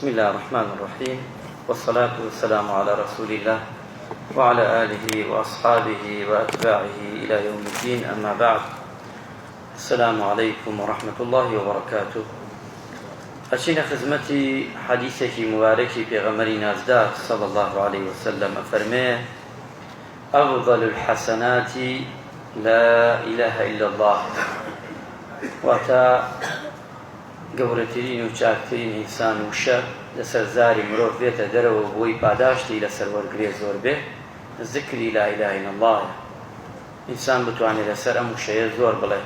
بسم الله الرحمن الرحيم والصلاة والسلام على رسول الله وعلى آله وأصحابه وأتباعه إلى يوم الدين. أما بعد، السلام عليكم ورحمة الله وبركاته. أشين خدمتي حديثك مباركي بغمر نازدار صلى الله عليه وسلم فرميه: أفضل الحسنات لا إله إلا الله. واتا گەورەترین و چاکترین ئینسان و شە لەسەر زاری مرۆڤ بێتە دەرەوە بۆی پاداشتی لەسەر وەرگرێ زۆر بێ ذکری لا إله إلا الله. ئینسان بتوانێت لەسەر ئەم وشەیە زۆر بڵێ.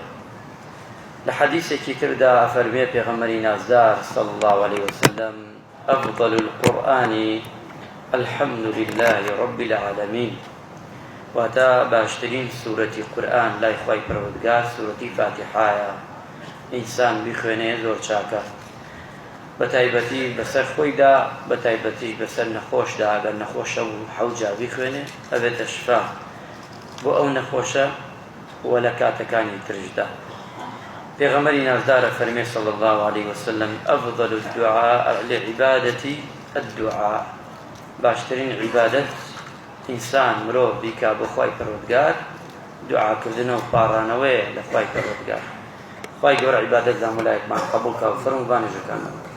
لە حەدیثێکی تردا ئەفەرمێ پێغەمبەری نازدار صلى الله عليه وسلم: أفضل القرآن الحمد لله رب العالمين. واتا باشترین سوورەتی قورئان لای خوای پەروەردگار سوورەتی فاتحایە. ئینسان بیخوێنێ زۆر چاکە، بەتایبەتی بەسەر خۆیدا، بەتایبەتی بەسەر نەخۆشدا. ئەگەر نەخۆشە و حەوجا بیخوێنێ ئەبێتە شفا بۆ ئەو نەخۆشە وە لە کاتەکانی ترشدا. پێغەمبەری نازدارە فەرمێ صلى الله عليه وسلم: أفضل الدعاء لعبادة الدعاء. باشترین عیبادەت ئینسان مرۆڤ بیکا بۆ خوای پەروەردگار دوعاکردنەوە و پاڕانەوەیە لە خوای پەروەردگار. خوای گەورە عیبادەت لەمولایەکمان قبوڵ کە و فەرموبانێژەکانمان